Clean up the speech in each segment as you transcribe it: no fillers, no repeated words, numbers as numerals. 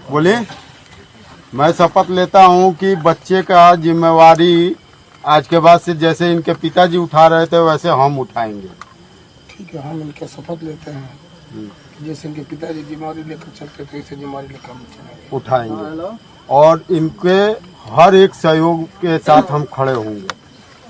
बोलिए। मैं शपथ लेता हूँ कि बच्चे का जिम्मेवारी आज के बाद से जैसे इनके पिताजी उठा रहे थे वैसे हम उठाएंगे। ठीक है, हम इनके शपथ लेते हैं कि जैसे इनके पिताजी जिम्मेवारी लेकर चलते थे वैसे जिम्मेवारी लेकर हम उठाएंगे और इनके हर एक सहयोग के साथ हम खड़े होंगे।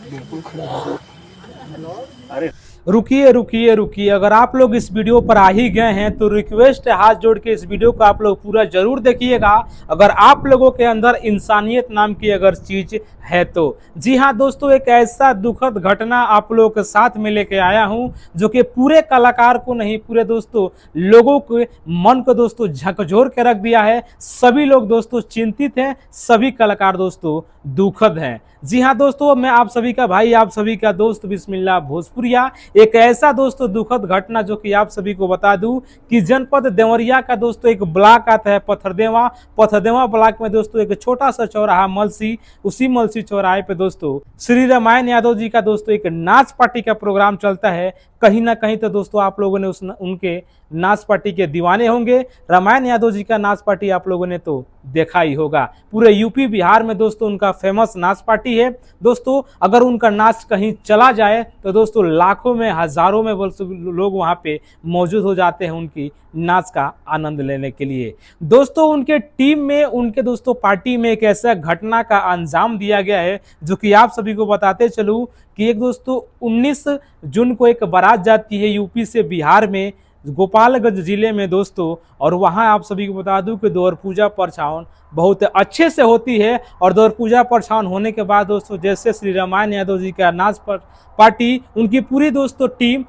बिल्कुल खड़े हैं। रुकिए रुकिए रुकिए, अगर आप लोग इस वीडियो पर आ ही गए हैं तो रिक्वेस्ट है, हाथ जोड़ के इस वीडियो को आप लोग पूरा जरूर देखिएगा। अगर आप लोगों के अंदर इंसानियत नाम की अगर चीज है तो। जी हाँ दोस्तों, एक ऐसा दुखद घटना आप लोगों के साथ में लेके आया हूं जो कि पूरे कलाकार को नहीं, पूरे दोस्तों लोगों के मन को दोस्तों झकझोर के रख दिया है। सभी लोग दोस्तों चिंतित हैं, सभी कलाकार दोस्तों दुखद हैं। जी हाँ दोस्तों, मैं आप सभी का भाई, आप सभी का दोस्त बिस्मिल्लाह भोजपुरिया। एक ऐसा दोस्तों दुखद घटना जो कि आप सभी को बता दूं कि जनपद देवरिया का दोस्तों एक ब्लॉक आता है पथरदेवा ब्लॉक में दोस्तों एक छोटा सा चौराहा मलसी, उसी मलसी चौराहे पे दोस्तों श्री रामायण यादव जी का दोस्तों एक नाच पार्टी का प्रोग्राम चलता है। कहीं ना कहीं तो दोस्तों आप लोगों ने उनके नाच पार्टी के दीवाने होंगे। रामायण यादव जी का नाच पार्टी आप लोगों ने तो देखा ही होगा। पूरे यूपी बिहार में दोस्तों उनका फेमस नाच पार्टी है दोस्तों। अगर उनका नाच कहीं चला जाए तो दोस्तों लाखों में हजारों में लोग वहां पे मौजूद हो जाते हैं उनकी नाच का आनंद लेने के लिए। दोस्तों उनके टीम में, उनके दोस्तों पार्टी में एक ऐसा घटना का अंजाम दिया गया है जो कि आप सभी को बताते चलूं कि एक दोस्तों 19 जून को एक बारात जाती है यूपी से बिहार में, गोपालगंज जिले में दोस्तों। और वहां आप सभी को बता दूं कि दौर पूजा परछावन बहुत अच्छे से होती है। और दौर पूजा परछावन होने के बाद दोस्तों जैसे श्री रामायण यादव जी का नाच पार्टी, उनकी पूरी दोस्तों टीम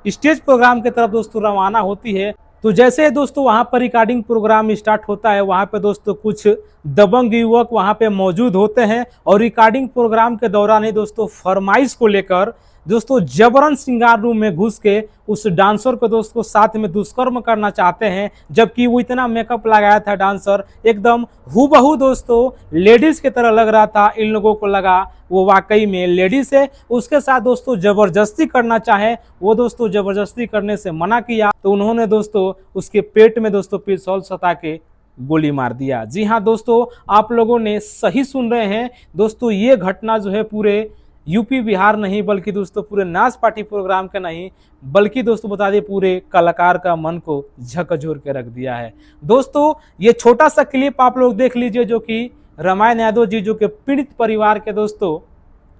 स्टेज प्रोग्राम की तरफ दोस्तों रवाना होती है। तो जैसे दोस्तों वहां पर रिकॉर्डिंग प्रोग्राम स्टार्ट होता है, वहां पे दोस्तों कुछ दबंग युवक वहां पे मौजूद होते हैं और रिकॉर्डिंग प्रोग्राम के दौरान ही दोस्तों फरमाइश को लेकर दोस्तों जबरन श्रृंगार रूम में घुस के उस डांसर को दोस्तों साथ में दुष्कर्म करना चाहते हैं। जबकि वो इतना मेकअप लगाया था डांसर, एकदम हूबहू दोस्तों लेडीज की तरह लग रहा था। इन लोगों को लगा वो वाकई में लेडीज है। उसके साथ दोस्तों जबरदस्ती करना चाहे, वो दोस्तों जबरदस्ती करने से मना किया तो उन्होंने दोस्तों उसके पेट में दोस्तों पिस्तौल सटा के गोली मार दिया। जी हाँ दोस्तों, आप लोगों ने सही सुन रहे हैं दोस्तों। ये घटना जो है पूरे यूपी बिहार नहीं बल्कि दोस्तों पूरे नाच पार्टी प्रोग्राम का नहीं बल्कि दोस्तों बता दें पूरे कलाकार का मन को झकझोर के रख दिया है। दोस्तों ये छोटा सा क्लिप आप लोग देख लीजिए जो कि रामायण यादव जी जो कि पीड़ित परिवार के दोस्तों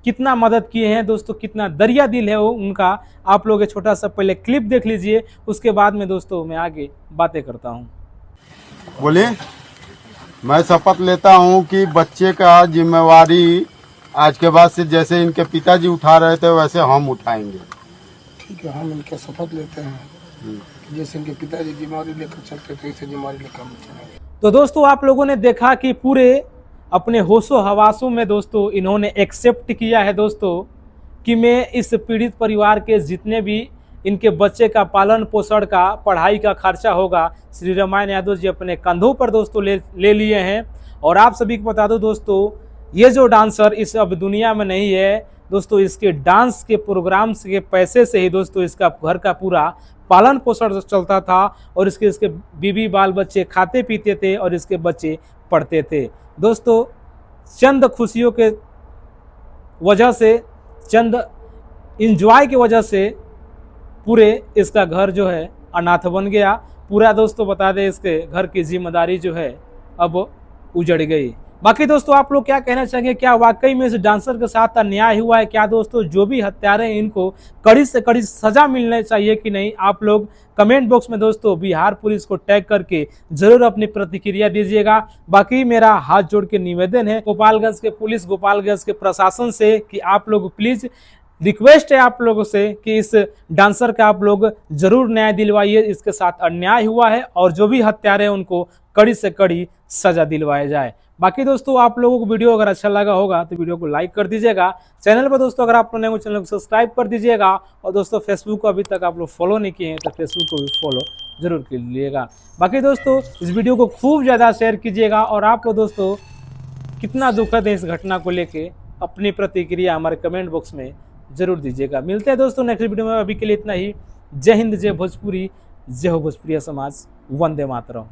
कितना मदद किए हैं दोस्तों, कितना दरिया दिल है वो उनका। आप लोग ये छोटा सा पहले क्लिप देख लीजिए, उसके बाद में दोस्तों मैं आगे बातें करता हूँ। बोलिए। मैं शपथ लेता हूँ कि बच्चे का जिम्मेवारी आज के बाद से जैसे इनके पिताजी उठा रहे थे वैसे हम उठाएंगे। ठीक है, हम इनके शपथ लेते हैं कि जैसे इनके पिताजी जिम्मेवारी लेकर चलते थे वैसे जिम्मेवारी लेकर हम चलेंगे। तो दोस्तों आप लोगों ने देखा कि पूरे अपने होशो हवासों में दोस्तों इन्होंने एक्सेप्ट किया है दोस्तों कि मैं इस पीड़ित परिवार के जितने भी इनके बच्चे का पालन पोषण का पढ़ाई का खर्चा होगा श्री रामायण यादव जी अपने कंधों पर दोस्तों ले लिए हैं। और आप सभी को बता दो दोस्तों, ये जो डांसर इस अब दुनिया में नहीं है दोस्तों, इसके डांस के प्रोग्राम के पैसे से ही दोस्तों इसका घर का पूरा पालन पोषण चलता था और इसके बीवी बाल बच्चे खाते पीते थे और इसके बच्चे पढ़ते थे दोस्तों। चंद खुशियों के वजह से, चंद इंजॉय की वजह से पूरे इसका घर जो है अनाथ बन गया। पूरा दोस्तों बता दें इसके घर की जिम्मेदारी जो है अब उजड़ गई। बाकी दोस्तों आप लोग क्या कहना चाहेंगे, क्या वाकई में इस डांसर के साथ अन्याय हुआ है? क्या दोस्तों जो भी हत्यारे हैं इनको कड़ी से कड़ी सजा मिलनी चाहिए कि नहीं? आप लोग कमेंट बॉक्स में दोस्तों बिहार पुलिस को टैग करके जरूर अपनी प्रतिक्रिया दीजिएगा। बाकी मेरा हाथ जोड़ के निवेदन है गोपालगंज के पुलिस, गोपालगंज के प्रशासन से कि आप लोग प्लीज रिक्वेस्ट है आप लोगों से कि इस डांसर का आप लोग जरूर न्याय दिलवाइए। इसके साथ अन्याय हुआ है और जो भी हत्यारे हैं उनको कड़ी से कड़ी सजा दिलवाया जाए। बाकी दोस्तों आप लोगों को वीडियो अगर अच्छा लगा होगा तो वीडियो को लाइक कर दीजिएगा। चैनल पर दोस्तों अगर आप लोग नए हो चैनल को सब्सक्राइब कर दीजिएगा। और दोस्तों फेसबुक को अभी तक आप लोग फॉलो नहीं किए हैं तो फेसबुक को भी फॉलो जरूर कर लीजिएगा। बाकी दोस्तों इस वीडियो को खूब ज़्यादा शेयर कीजिएगा। और आप लोग दोस्तों कितना दुखद है इस घटना को लेके अपनी प्रतिक्रिया हमारे कमेंट बॉक्स में जरूर दीजिएगा। मिलते हैं दोस्तों नेक्स्ट वीडियो में। अभी के लिए इतना ही। जय हिंद, जय भोजपुरी, जय हो भोजपुरिया समाज, वंदे मातरम।